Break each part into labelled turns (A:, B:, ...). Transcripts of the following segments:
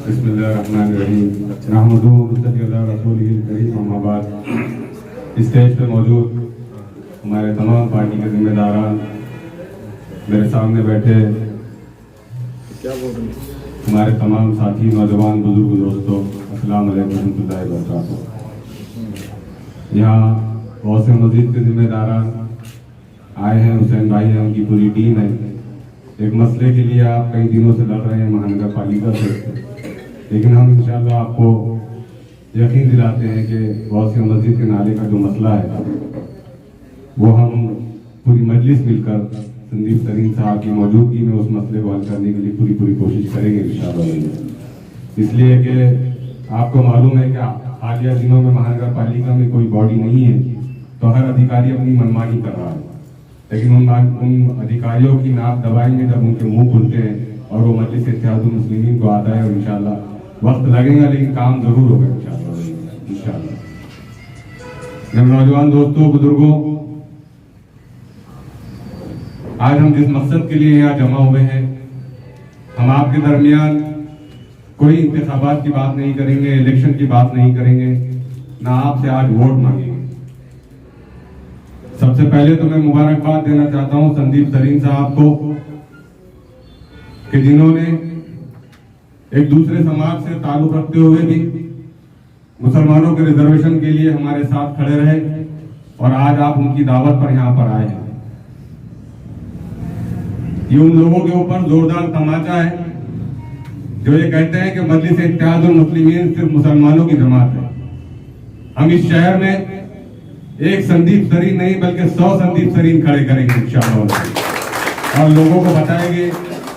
A: Stage पे मौजूद हमारे तमाम पार्टी के जिम्मेदारान, मेरे सामने बैठे हमारे तमाम साथी, नौजवान, बुजुर्ग दोस्तों, अस्सलाम वालेकुम रहमतुल्लाहि व बरकातहू। यहाँ बहुत से मस्जिद के जिम्मेदारान आए हैं, हुसैन भाई हैं, उनकी पूरी टीम है। एक मसले के लिए आप कई दिनों से लड़ रहे हैं महानगर पालिका से, लेकिन हम इंशाल्लाह आपको यकीन दिलाते हैं कि बहुत सी मस्जिद के नाले का जो मसला है वो हम पूरी मजलिस मिलकर संदीप तरीन साहब की मौजूदगी में उस मसले को हल करने के लिए पूरी कोशिश करेंगे इंशाल्लाह। इसलिए कि आपको मालूम है कि हालिया दिनों में महानगर पालिका में कोई बॉडी नहीं है, तो हर अधिकारी अपनी मनमानी कर रहा है, लेकिन उन अधिकारियों की नाक दबाएंगे जब उनके मुंह खुलते हैं और वो मजलिस इत्तेहादुल मुस्लिमीन को आता है। और इंशाल्लाह वक्त लगेगा लेकिन काम जरूर होगा इंशाल्लाह। मेरे नौजवान दोस्तों, बुजुर्गों, आज हम जिस मकसद के लिए यहाँ जमा हुए हैं, हम आपके दरमियान कोई इंतखाबात की बात नहीं करेंगे, इलेक्शन की बात नहीं करेंगे, ना आपसे आज वोट मांगेंगे। सबसे पहले तो मैं मुबारकबाद देना चाहता हूं संदीप तरीन साहब को कि जिन्होंने एक दूसरे समाज से ताल्लुक रखते हुए भी मुसलमानों के रिजर्वेशन के लिए हमारे साथ खड़े रहे और आज आप उनकी दावत पर यहाँ पर आए हैं। ये उन लोगों के ऊपर जोरदार तमाचा है जो ये कहते हैं कि मजलिस इत्तेहादुल मुस्लिमीन सिर्फ मुसलमानों की जमात है। हम इस शहर में एक संदीप तरीन नहीं बल्कि 100 संदीप तरीन खड़े करेंगे इंशाअल्लाह, और लोगों को बताएंगे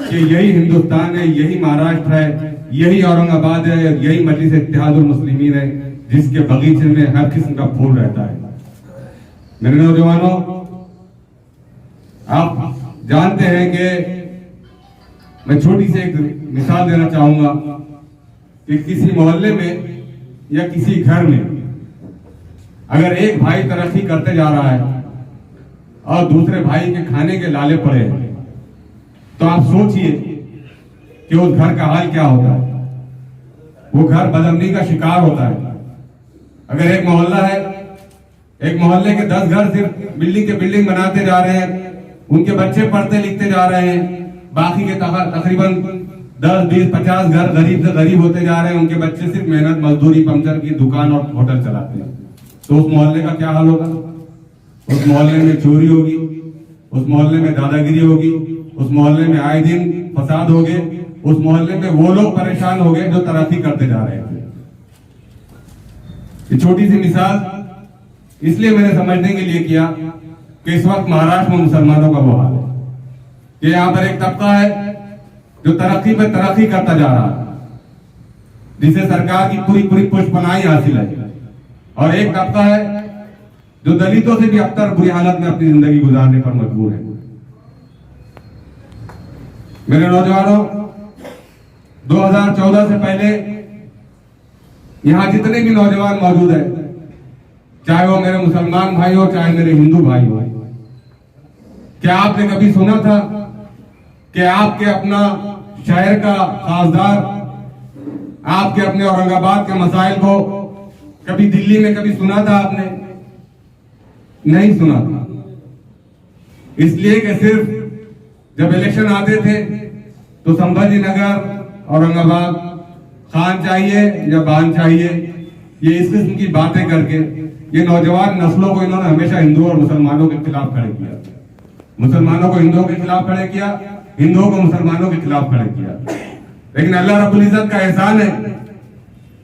A: कि यही हिंदुस्तान है, यही महाराष्ट्र है, यही औरंगाबाद है, यही मजलिस इत्तेहादुल मुस्लिमीन है जिसके बगीचे में हर किस्म का फूल रहता है। मेरे नौजवानों, आप जानते हैं कि मैं छोटी सी एक मिसाल देना चाहूंगा कि किसी मोहल्ले में या किसी घर में अगर एक भाई तरक्की करते जा रहा है और दूसरे भाई के खाने के लाले पड़े हैं, तो आप सोचिए कि उस घर का हाल क्या होता है। वो घर बदअमनी का शिकार होता है। अगर एक मोहल्ला है, एक मोहल्ले के 10 घर सिर्फ बिल्डिंग के बिल्डिंग बनाते जा रहे हैं, उनके बच्चे पढ़ते लिखते जा रहे हैं, बाकी के तकरीबन 10, 20, 50 घर गरीब से गरीब होते जा रहे हैं, उनके बच्चे सिर्फ मेहनत मजदूरी, पंचर की दुकान और होटल चलाते हैं, तो उस मोहल्ले का क्या हाल होगा? उस मोहल्ले में चोरी होगी, उस मोहल्ले में दादागिरी होगी, उस मोहल्ले में आए दिन फसाद हो गए, उस मोहल्ले में वो लोग परेशान हो गए जो तरक्की करते जा रहे थे। ये छोटी सी मिसाल इसलिए मैंने समझने के लिए किया कि इस वक्त महाराष्ट्र में मुसलमानों का वो हाल है कि यहाँ पर एक तबका है जो तरक्की पे तरक्की करता जा रहा है, जिसे सरकार की पूरी पुष्पनाई हासिल है, और एक तबका है जो दलितों से भी अबतर बुरी हालत में अपनी जिंदगी गुजारने पर मजबूर है। मेरे नौजवानों, 2014 से पहले यहां जितने भी नौजवान मौजूद हैं, चाहे वो मेरे मुसलमान भाई हो चाहे मेरे हिंदू भाई हो, क्या आपने कभी सुना था कि आपके अपना शहर का खासदार आपके अपने औरंगाबाद के मसाइल को कभी दिल्ली में कभी सुना था? आपने नहीं सुना था। इसलिए कि सिर्फ जब इलेक्शन आते थे तो संभाजी नगर, औरंगाबाद, खान चाहिए या बान चाहिए, ये इस किस्म की बातें करके ये नौजवान नस्लों को इन्होंने हमेशा हिंदुओं और मुसलमानों के खिलाफ खड़े किया। मुसलमानों को हिंदुओं के खिलाफ खड़े किया, हिंदुओं को मुसलमानों के खिलाफ खड़े किया। लेकिन अल्लाह रब्बुल इज्जत का एहसान है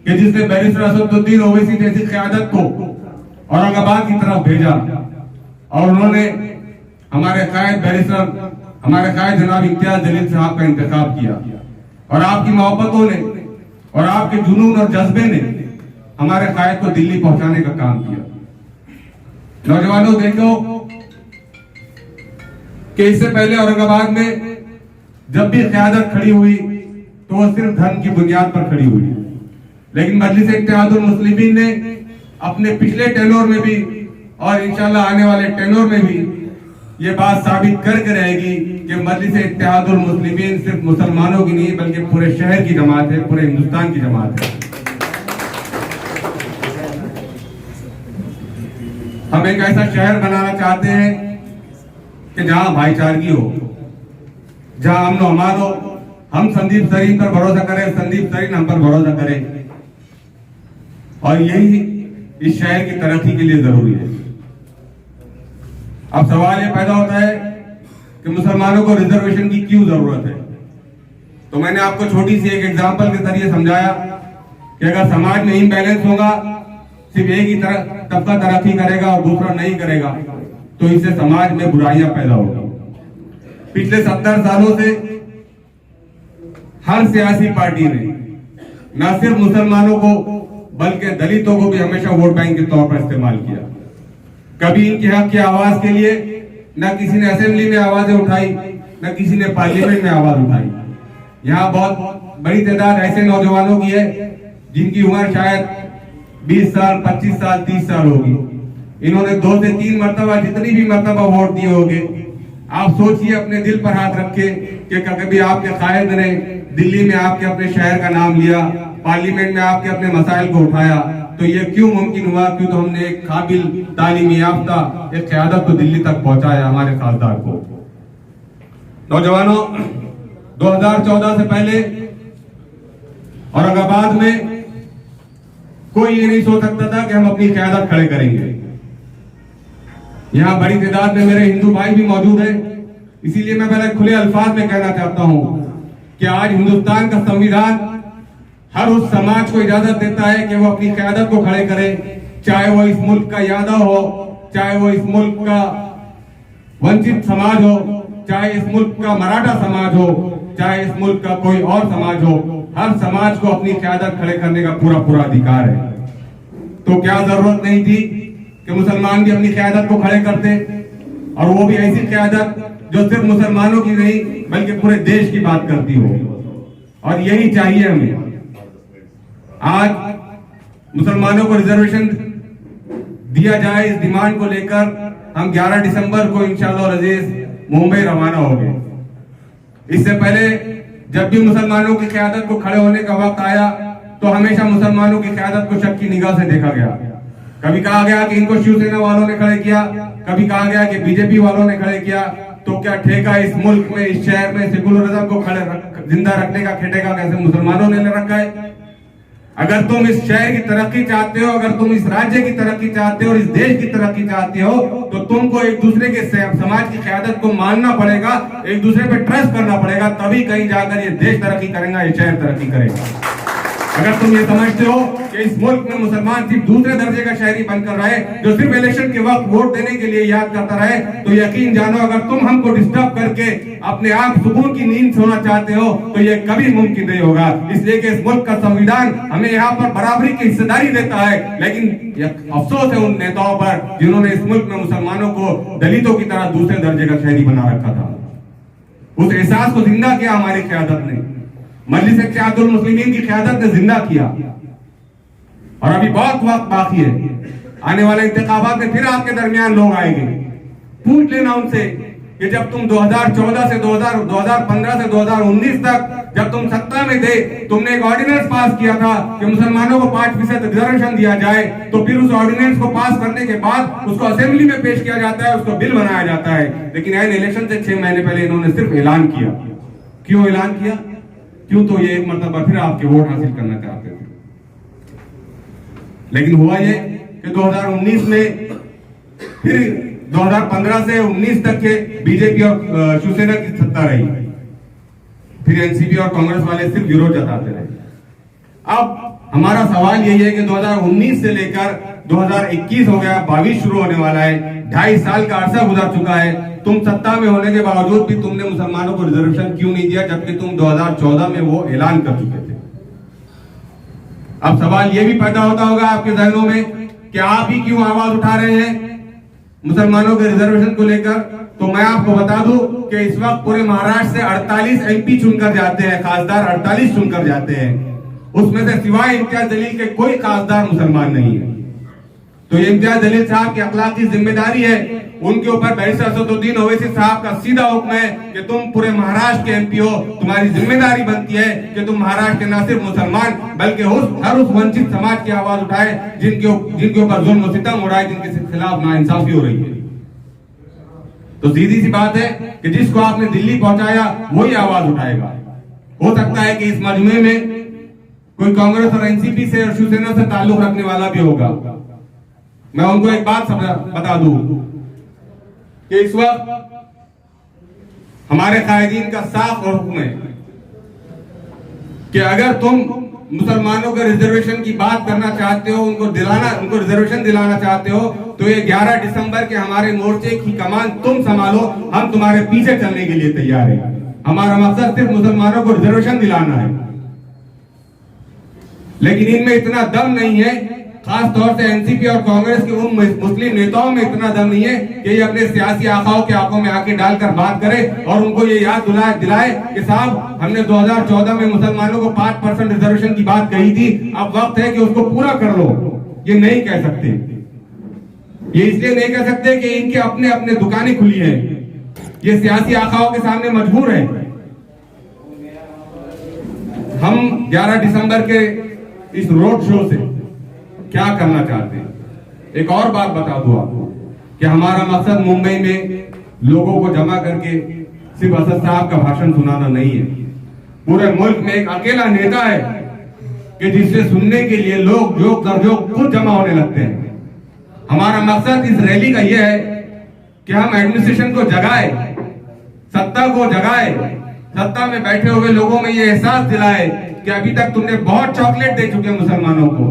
A: कि जिसने बैरिस्टर असदुद्दीन ओवैसी जैसी क़यादत को औरंगाबाद की तरफ भेजा और उन्होंने हमारे कायद बैरिस्टर, हमारे कायद जनाब इम्तियाज जलील साहब का इंतखाब किया, और आपकी मोहब्बतों ने और आपके जुनून और जज्बे ने हमारे कायद को दिल्ली पहुंचाने का काम किया। नौजवानों, देखो कि इससे पहले औरंगाबाद में जब भी क़यादत खड़ी हुई तो वो सिर्फ धर्म की बुनियाद पर खड़ी हुई, लेकिन मजलिस इत्तेहादुल मुस्लिमीन ने अपने पिछले टेनोर में भी और इंशाल्लाह आने वाले टेनोर में भी ये बात साबित करके रहेगी कि मजलिस इत्तेहादुल मुस्लिमीन सिर्फ मुसलमानों की नहीं बल्कि पूरे शहर की जमात है, पूरे हिंदुस्तान की जमात है। हम एक ऐसा शहर बनाना चाहते हैं कि जहां भाईचारगी हो, जहां अमन अमान हो। हम संदीप सरीन पर भरोसा करें, संदीप सरीन हम पर भरोसा करें, और यही इस शहर की तरक्की के लिए जरूरी है। अब सवाल यह पैदा होता है कि मुसलमानों को रिजर्वेशन की क्यों जरूरत है। तो मैंने आपको छोटी सी एक एग्जांपल के जरिए समझाया कि अगर समाज में इम्बैलेंस होगा, सिर्फ एक ही तबका तरक्की करेगा और दूसरा नहीं करेगा, तो इससे समाज में बुराइयां पैदा होगी। पिछले 70 सालों से हर सियासी पार्टी ने न सिर्फ मुसलमानों को बल्कि दलितों को भी हमेशा वोट बैंक के तौर पर इस्तेमाल किया। कभी इनके हक की आवाज के लिए न किसी ने असेंबली में आवाजें उठाई, न किसी ने पार्लियामेंट में आवाज उठाई। यहाँ बहुत बड़ी तादाद ऐसे नौजवानों की है जिनकी उम्र शायद 20 साल, 25 साल, 30 साल होगी। इन्होंने 2 से 3 मरतबा जितनी भी मरतबा वोट दिए होंगे। आप सोचिए अपने दिल पर हाथ रख के कि कभी आपके कायद ने दिल्ली में आपके अपने शहर का नाम लिया, पार्लियामेंट में आपके अपने मसाइल को उठाया, तो ये क्यों मुमकिन हुआ? क्यों तो हमने एक काबिल, तालीमी याफ्ता एक क़यादत को दिल्ली तक पहुंचाया, हमारे खासदार को। नौजवानों, 2014 से पहले औरंगाबाद में कोई ये नहीं सोच सकता था कि हम अपनी क़यादत खड़े करेंगे। यहाँ बड़ी तादाद में मेरे हिंदू भाई भी मौजूद हैं, इसीलिए मैं पहले खुले अल्फाज में कहना चाहता हूं कि आज हिंदुस्तान का संविधान हर उस समाज को इजाजत देता है कि वो अपनी क़यादत को खड़े करे, चाहे वो इस मुल्क का यादव हो, चाहे वो इस मुल्क का वंचित समाज हो, चाहे इस मुल्क का मराठा समाज हो, चाहे इस मुल्क का कोई और समाज हो। हर समाज को अपनी क़यादत खड़े करने का पूरा अधिकार है। तो क्या जरूरत नहीं थी कि मुसलमान भी अपनी क़यादत को खड़े करते, और वो भी ऐसी क़यादत जो सिर्फ मुसलमानों की नहीं बल्कि पूरे देश की बात करती हो। और यही चाहिए हमें। आज मुसलमानों को रिजर्वेशन दिया जाए, इस डिमांड को लेकर हम 11 दिसंबर को इंशाअल्लाह अज़ीज मुंबई रवाना हो गए। इससे पहले जब भी मुसलमानों की क़यादत को खड़े होने का वक्त आया तो हमेशा मुसलमानों की क़यादत को शक की निगाह से देखा गया। कभी कहा गया कि इनको शिवसेना वालों ने खड़े किया, कभी कहा गया कि बीजेपी वालों ने खड़े किया। तो क्या ठेका इस मुल्क में, इस शहर में सेकुलरिज्म को जिंदा रखने का ठेका कैसे मुसलमानों ने ले रखा है? अगर तुम इस शहर की तरक्की चाहते हो, अगर तुम इस राज्य की तरक्की चाहते हो और इस देश की तरक्की चाहते हो, तो तुमको एक दूसरे के समाज की क़यादत को मानना पड़ेगा, एक दूसरे पे ट्रस्ट करना पड़ेगा, तभी कहीं जाकर ये देश तरक्की करेगा, ये शहर तरक्की करेगा। अगर तुम ये समझते हो कि इस मुल्क में मुसलमान सिर्फ दूसरे दर्जे का शहरी बनकर रहे, जो सिर्फ इलेक्शन के वक्त वोट देने के लिए याद करता रहे, तो यकीन जानो अगर तुम हमको डिस्टर्ब करके अपने आप सुकून की नींद सोना चाहते हो तो ये कभी मुमकिन नहीं होगा। इसलिए कि इस मुल्क का संविधान हमें यहाँ पर बराबरी की हिस्सेदारी देता है, लेकिन अफसोस है उन नेताओं पर जिन्होंने इस मुल्क में मुसलमानों को दलितों की तरह दूसरे दर्जे का शहरी बना रखा था। उस एहसास को जिंदा किया हमारी क़यादत ने, मजलिस इत्तेहादुल मुस्लिमीन की क़यादत ने जिंदा किया। और अभी बहुत वक्त बाकी है, आने वाले इंतखाबात में फिर आपके दरमियान लोग आएंगे। पूछ लेना उनसे कि जब तुम 2014 से 2015 से 2019 तक जब तुम सत्ता में थे, तुमने एक ऑर्डिनेंस पास किया था कि मुसलमानों को 5% रिजर्वेशन दिया जाए, तो फिर उस ऑर्डिनेंस को पास करने के बाद उसको असेंबली में पेश किया जाता है, उसको बिल बनाया जाता है। लेकिन ऐन इलेक्शन से 6 महीने पहले इन्होंने सिर्फ ऐलान किया। क्यों ऐलान किया? क्यों तो ये एक मरतबा फिर आपके वोट हासिल करना चाहते थे। लेकिन हुआ ये कि 2019 में फिर 2015 से 19 तक के बीजेपी और शिवसेना की सत्ता रही, फिर एनसीपी और कांग्रेस वाले सिर्फ विरोध जताते रहे। अब हमारा सवाल यही है कि 2019 से लेकर 2021 हो गया, 22 शुरू होने वाला है, 2.5 साल का अरसा गुजर चुका है। तुम सत्ता में होने के बावजूद भी तुमने मुसलमानों को रिजर्वेशन क्यों नहीं दिया, जबकि तुम 2014 में वो ऐलान कर चुके थे। अब सवाल ये भी पैदा होता होगा आपके जहनों में कि आप ही क्यों आवाज उठा रहे हैं मुसलमानों के रिजर्वेशन को लेकर। तो मैं आपको बता दूं कि इस वक्त पूरे महाराष्ट्र से 48 एमपी चुनकर जाते हैं, खासदार 48 चुनकर जाते हैं। उसमें से सिवाय इम्तियाज जलील के कोई खासदार मुसलमान नहीं है। तो ये इम्तियाज जलील साहब की अखलाकी जिम्मेदारी है उनके ऊपर बैरिस्टर असदुद्दीन ओवैसी साहब का सीधा हुक्म है कि तुम पूरे महाराष्ट्र के एमपी हो, तुम्हारी जिम्मेदारी बनती है कि तुम महाराष्ट्र के न सिर्फ मुसलमान बल्कि हर उस वंचित समाज की आवाज उठाए जिनके ऊपर जुल्म सितम हो रहा है, जिनके खिलाफ नाइंसाफी हो रही है। तो सीधी सी बात है कि जिसको आपने दिल्ली पहुंचाया वही आवाज उठाएगा। हो सकता है कि इस मजमे में कोई कांग्रेस और एनसीपी से और शिवसेना से ताल्लुक रखने वाला भी होगा। मैं उनको एक बात बता दूं कि इस वक्त हमारे कायदीन का साफ हुक्म है कि अगर तुम मुसलमानों के रिजर्वेशन की बात करना चाहते हो, उनको रिजर्वेशन दिलाना चाहते हो, तो ये 11 दिसंबर के हमारे मोर्चे की कमान तुम संभालो, हम तुम्हारे पीछे चलने के लिए तैयार हैं। हमारा मकसद सिर्फ मुसलमानों को रिजर्वेशन दिलाना है, लेकिन इनमें इतना दम नहीं है, खास तौर से एनसीपी और कांग्रेस के उन मुस्लिम नेताओं में इतना दम नहीं है कि ये अपने सियासी आकाओं के आंखों में आंखें डालकर बात करे और उनको ये याद दिलाए कि साहब हमने 2014 में मुसलमानों को 5% रिजर्वेशन की बात कही थी, अब वक्त है कि उसको पूरा कर लो। ये नहीं कह सकते। ये इसलिए नहीं कह सकते कि इनके अपने अपने दुकानें खुली हैं, ये सियासी आकाओं के सामने मजबूर है। हम 11 दिसंबर के इस रोड शो से क्या करना चाहते हैं, एक और बात बता दूं आपको कि हमारा मकसद मुंबई में लोगों को जमा करके सिर्फ असद साहब का भाषण सुनाना नहीं है। पूरे मुल्क में एक अकेला नेता है कि जिसे सुनने के लिए लोग जो खुद जमा होने लगते हैं। हमारा मकसद इस रैली का यह है कि हम एडमिनिस्ट्रेशन को जगाए, सत्ता को जगाए, सत्ता में बैठे हुए लोगों में यह एहसास दिलाए कि अभी तक तुमने बहुत चॉकलेट दे चुके मुसलमानों को,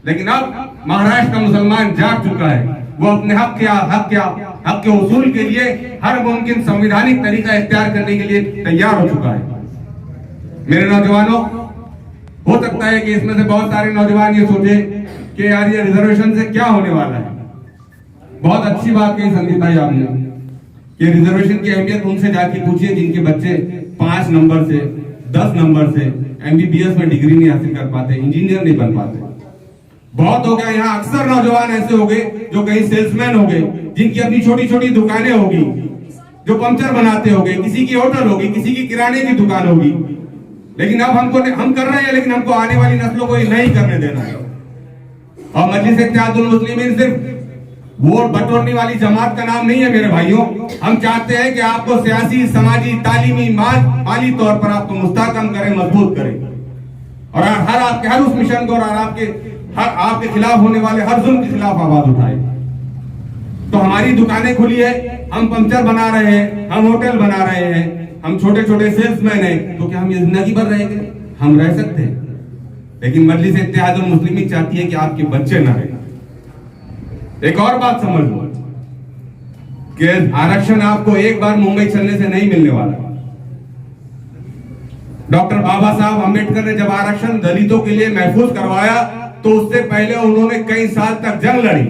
A: लेकिन अब महाराष्ट्र का मुसलमान जाग चुका है। वो अपने हक के उसूल के लिए हर मुमकिन संवैधानिक तरीका इख्तियार करने के लिए तैयार हो चुका है। मेरे नौजवानों, हो सकता है कि इसमें से बहुत सारे नौजवान ये सोचे कि यार ये रिजर्वेशन से क्या होने वाला है। बहुत अच्छी बात कही संदीप भाई आपने कि रिजर्वेशन की अहमियत उनसे जाके पूछिए जिनके बच्चे 5 नंबर से 10 नंबर से एमबीबीएस में डिग्री नहीं हासिल कर पाते, इंजीनियर नहीं बन पाते। बहुत हो गया यहाँ, अक्सर नौजवान ऐसे हो गए जो कहीं सेल्समैन हो गए, जिनकी अपनी छोटी छोटी दुकानें होगी, जो पंक्चर बनाते होंगे, किसी की होटल होगी, किसी की किराने की दुकान होगी। लेकिन अब हम कर रहे हैं, लेकिन हमको आने वाली नस्लों को ये नहीं करने देना है। और मजलिस इत्तेहादुल मुस्लिमीन सिर्फ वोट बटोरने वाली जमात का नाम नहीं है मेरे भाइयों। हम चाहते हैं कि आपको सियासी, समाजी, तालीमी, माली तौर पर आपको मुस्तहकम करें, मजबूत करें, और हर उस मिशन को और आपके खिलाफ होने वाले हर जुल्म के खिलाफ आवाज उठाए। तो हमारी दुकानें खुली है, हम पंक्चर बना रहे हैं, हम होटल बना रहे हैं, हम छोटे छोटे सेल्समैन हैं, तो क्या हम ये जिंदगी भर रहेंगे? हम रह सकते हैं, लेकिन मजलिस इत्तेहादुल मुस्लिमीन चाहती है कि आपके बच्चे ना रहे। एक और बात समझ लो कि आरक्षण आपको एक बार मुंबई चलने से नहीं मिलने वाला। डॉक्टर बाबा साहब अम्बेडकर ने जब आरक्षण दलितों के लिए महफूज करवाया तो उससे पहले उन्होंने कई साल तक जंग लड़ी,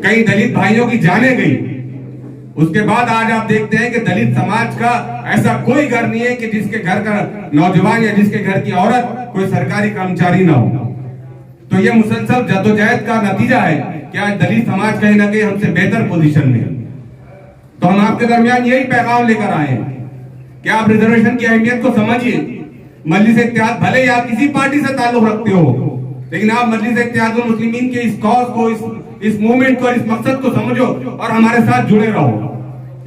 A: कई दलित भाइयों की जानें गई। उसके बाद आज आप देखते हैं कि दलित समाज का ऐसा कोई घर नहीं है कि जिसके घर का नौजवान या जिसके घर की औरत कोई सरकारी कर्मचारी ना हो। तो ये मुसलसल जद्दोजहद का नतीजा है कि आज दलित समाज कहीं ना कहीं हमसे बेहतर पोजीशन में है। तो हम आपके दरमियान यही पैगाम लेकर आए हैं कि आप रिजर्वेशन की अहमियत को समझिए। मजलिस इत्तेहाद, भले ही आप किसी पार्टी से ताल्लुक रखते हो, लेकिन आप मजलिस इत्तेहादुल मुस्लिमीन के इस कॉज को, इस मूवमेंट को, इस मकसद को समझो और हमारे साथ जुड़े रहो।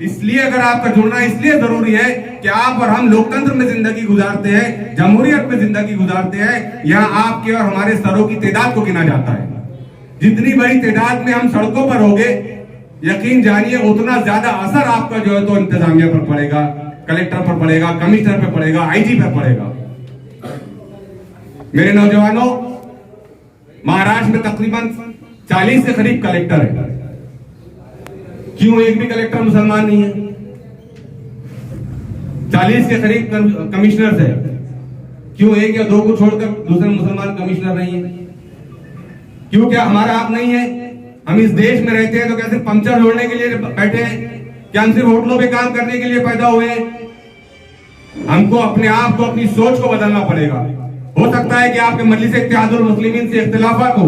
A: इसलिए अगर आपका जुड़ना इसलिए जरूरी है कि आप और हम लोकतंत्र में जिंदगी गुजारते हैं, जमहूरियत में जिंदगी गुजारते हैं। यहाँ आपके और हमारे सरों की तादाद को गिना जाता है। जितनी बड़ी तादाद में हम सड़कों पर होंगे, यकीन जानिए उतना ज्यादा असर आपका जो है तो इंतजामिया पर पड़ेगा, कलेक्टर पर पड़ेगा, कमिश्नर पर पड़ेगा, आईजी पर पड़ेगा। मेरे नौजवानों, महाराष्ट्र में तकरीबन 40 के करीब कलेक्टर है। क्यों एक भी कलेक्टर मुसलमान नहीं है? 40 के करीब कमिश्नर है, क्यों एक या दो को छोड़कर दूसरे मुसलमान कमिश्नर नहीं है? क्यों, क्या हमारा हक नहीं है? हम इस देश में रहते हैं तो क्या सिर्फ पंक्चर जोड़ने के लिए बैठे हैं? क्या हम सिर्फ होटलों पे काम करने के लिए पैदा हुए हैं? हमको अपने आप को, अपनी सोच को बदलना पड़ेगा। हो सकता है कि आपके मजलिस इत्तेहादुल मुस्लिमीन से इख्तिलाफात हो,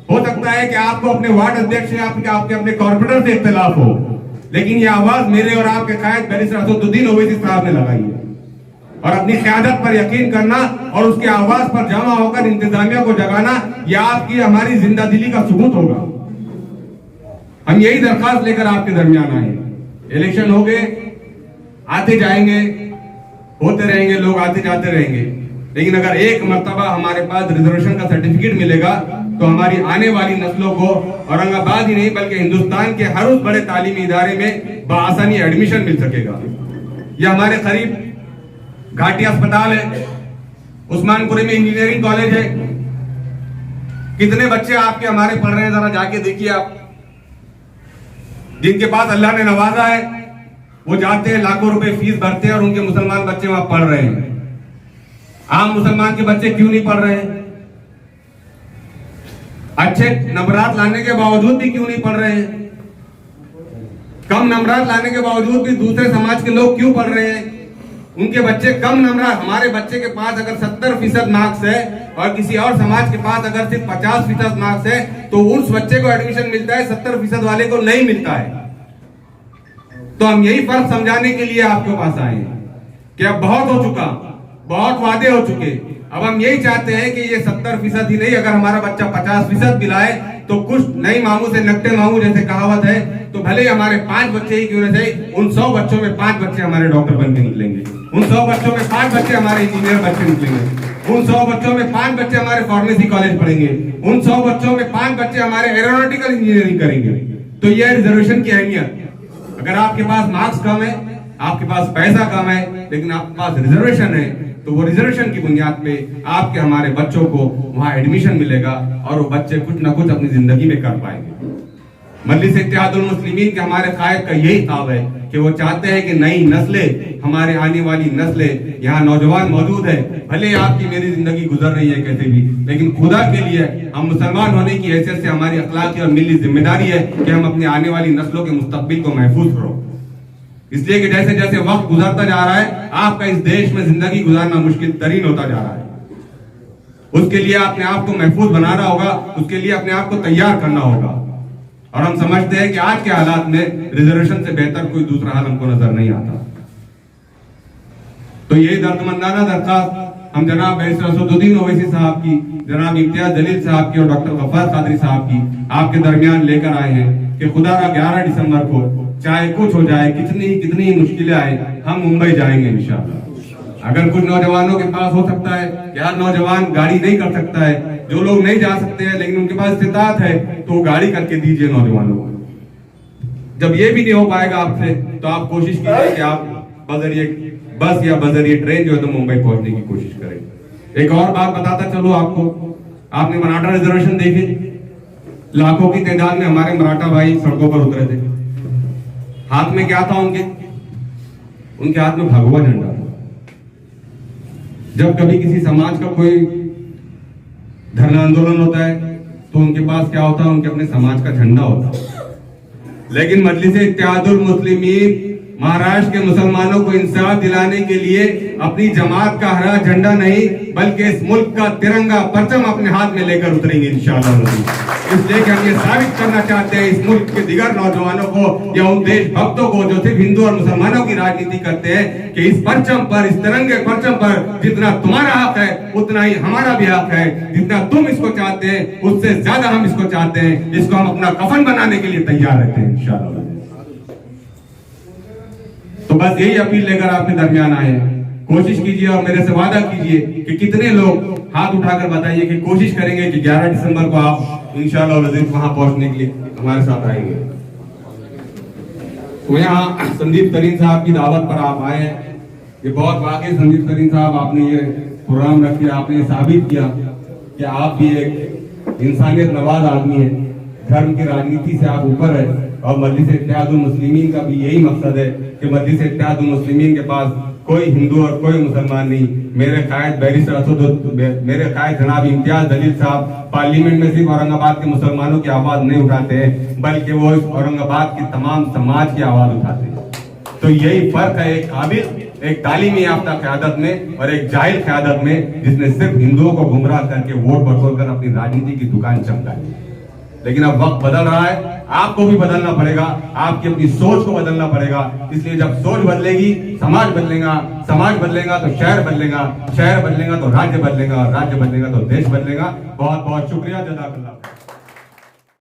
A: हो सकता है कि आपको अपने वार्ड अध्यक्ष या आपके अपने कॉर्पोरेटर से इख्तिलाफ हो, लेकिन ये आवाज मेरे और आपके कायद बैरिस्टर असदुद्दीन ओवैसी साहब ने लगाई है। और अपनी क़यादत पर यकीन करना और उसकी आवाज पर जमा होकर इंतजामिया को जगाना, यह आपकी हमारी जिंदादिली का सबूत होगा। हम यही दरखास्त लेकर आपके दरमियान आए। इलेक्शन हो गए, आते जाएंगे, होते रहेंगे, लोग आते जाते रहेंगे, लेकिन अगर एक मर्तबा हमारे पास रिजर्वेशन का सर्टिफिकेट मिलेगा तो हमारी आने वाली नस्लों को औरंगाबाद ही नहीं बल्कि हिंदुस्तान के हर उस बड़े तालीमी इदारे में बआसानी एडमिशन मिल सकेगा। यह हमारे करीब घाटी अस्पताल है, उस्मानपुरी में इंजीनियरिंग कॉलेज है। कितने बच्चे आपके हमारे पढ़ रहे हैं, जरा जाके देखिए आप। जिनके पास अल्लाह ने नवाजा है वो जाते हैं, लाखों रुपए फीस भरते हैं और उनके मुसलमान बच्चे वहां पढ़ रहे हैं। आम मुसलमान के बच्चे क्यों नहीं पढ़ रहे हैं? अच्छे नंबरात लाने के बावजूद भी क्यों नहीं पढ़ रहे हैं? कम नंबरात लाने के बावजूद भी दूसरे समाज के लोग क्यों पढ़ रहे हैं? उनके बच्चे कम नंबरात, हमारे बच्चे के पास अगर 70% मार्क्स है और किसी और समाज के पास अगर सिर्फ 50% मार्क्स है तो उस बच्चे को एडमिशन मिलता है, 70% वाले को नहीं मिलता है। तो हम यही फर्क समझाने के लिए आपके पास आए हैं कि अब बहुत हो चुका, बहुत वादे हो चुके। अब हम यही चाहते हैं कि ये 70% ही नहीं, अगर हमारा बच्चा 50% भी लाए तो कुछ नई मामू से नकटे मामू जैसे कहावत है, तो भले ही हमारे 5 बच्चे ही क्यों न सही, उन 100 बच्चों में 5 बच्चे हमारे डॉक्टर बन के निकलेंगे, उन 100 बच्चों में 5 बच्चे हमारे इंजीनियर बच्चे निकलेंगे, उन 100 बच्चों में 5 बच्चे हमारे फार्मेसी कॉलेज पढ़ेंगे, उन 100 बच्चों में 5 बच्चे हमारे एरोनॉटिकल इंजीनियरिंग करेंगे। तो यह रिजर्वेशन की अहमियत। अगर आपके पास मार्क्स कम है, आपके पास पैसा कम है, लेकिन आपके पास रिजर्वेशन है, तो वो रिजर्वेशन की बुनियाद पे आपके हमारे बच्चों को वहां एडमिशन मिलेगा और वो बच्चे कुछ ना कुछ अपनी जिंदगी में कर पाएंगे। मजलिस इत्तेहादुल मुस्लिमीन के हमारे कायद का यही ख्वाब है कि वो चाहते हैं कि नई नस्लें, हमारे आने वाली नस्लें, यहाँ नौजवान मौजूद है, भले आपकी मेरी जिंदगी गुजर रही है कैसे भी, लेकिन खुदा के लिए हम मुसलमान होने की हैसियत से हमारी अखलाकी और मिली जिम्मेदारी है कि हम अपनी आने वाली नस्लों के मुस्तकबिल को महफूज करो। इसलिए कि जैसे जैसे वक्त गुजरता जा रहा है, आपका इस देश में जिंदगी गुजारना मुश्किल तरीन होता जा रहा है। उसके लिए अपने आप को महफूज बनाना होगा, उसके लिए अपने आप को तैयार करना होगा। और हम समझते हैं कि आज के हालात में रिजर्वेशन से बेहतर कोई दूसरा हाल हमको नजर नहीं आता। तो यही दर्दमंदाना दरखास्त हम जनाब बैरिस्टर असदुद्दीन ओवैसी साहब की, जनाब इम्तियाज जलील साहब की और डॉक्टर गफ्फार कादरी साहब की आपके दरमियान लेकर आए हैं कि खुदा का 11 दिसंबर को चाहे कुछ हो जाए, कितनी ही मुश्किलें आए, हम मुंबई जाएंगे इंशाअल्लाह। अगर कुछ नौजवानों के पास हो सकता है कि हर नौजवान गाड़ी नहीं कर सकता है, जो लोग नहीं जा सकते हैं लेकिन उनके पास इस्तिताअत है, तो वो गाड़ी करके दीजिए नौजवानों को। जब ये भी नहीं हो पाएगा आपसे, तो आप कोशिश कीजिए कि आप बजरिए बस या बजरिए ट्रेन जो है तो मुंबई पहुंचने की कोशिश करें। एक और बात बताता चलो आपको, आपने मराठा रिजर्वेशन देखे, लाखों की तादाद में हमारे मराठा भाई सड़कों पर उतरे थे। हाथ में क्या था उनके हाथ में भगवा झंडा था। जब कभी किसी समाज का कोई धरना आंदोलन होता है तो उनके पास क्या होता है, उनके अपने समाज का झंडा होता है। लेकिन मजलिस इत्तेहादुल मुस्लिमीन महाराष्ट्र के मुसलमानों को इंसाफ दिलाने के लिए अपनी जमात का हरा झंडा नहीं बल्कि इस मुल्क का तिरंगा परचम अपने हाथ में लेकर उतरेंगे इंशाअल्लाह। इसलिए कि हम ये साबित करना चाहते हैं इस मुल्क के दिगर नौजवानों को या उन देशभक्तों को जो सिर्फ हिंदू और मुसलमानों की राजनीति करते हैं कि इस परचम पर, इस तिरंगे परचम पर जितना तुम्हारा हक है उतना ही हमारा भी हक है। जितना तुम इसको चाहते हैं उससे ज्यादा हम इसको चाहते हैं। इसको हम अपना कफन बनाने के लिए तैयार रहते हैं इंशाअल्लाह। तो बस यही अपील लेकर आपके दरमियान आए हैं। कोशिश कीजिए और मेरे से वादा कीजिए कि कितने लोग हाथ उठाकर बताइए कि कोशिश करेंगे कि 11 दिसंबर को आप इंशाअल्लाह वहां पहुंचने के लिए हमारे साथ आएंगे। तो यहाँ संदीप तरीन साहब की दावत पर आप आए हैं, ये बहुत वाकई संदीप तरीन साहब आपने ये प्रोग्राम रख दिया, आपने ये साबित किया कि आप भी एक इंसानियत नवाज आदमी है, धर्म की राजनीति से आप ऊपर है। और मजलिस इत्तेहादुल मुस्लिमीन का भी यही मकसद है कि मजलिस इत्तेहादुल मुस्लिमीन के पास कोई हिंदू और कोई मुसलमान नहीं। मेरे कायद बैरिस्टर असदुद्दीन, मेरे कायद जनाब इम्तियाज जलील साहब पार्लियामेंट में सिर्फ औरंगाबाद के मुसलमानों की आवाज नहीं उठाते हैं बल्कि वो इस औरंगाबाद की तमाम समाज की आवाज उठाते हैं। तो यही फर्क है एक काबिल, एक तालीमी याफ्ता क़यादत में और एक जाहिल क़यादत में जिसने सिर्फ हिंदुओं को गुमराह करके वोट बटोर कर अपनी राजनीति की दुकान चमकाई। लेकिन अब वक्त बदल रहा है, आपको भी बदलना पड़ेगा, आपकी अपनी सोच को बदलना पड़ेगा। इसलिए जब सोच बदलेगी समाज बदलेगा, समाज बदलेगा तो शहर बदलेगा, शहर बदलेगा तो राज्य बदलेगा, और राज्य बदलेगा तो देश बदलेगा। बहुत बहुत शुक्रिया, जज़ाकल्लाह।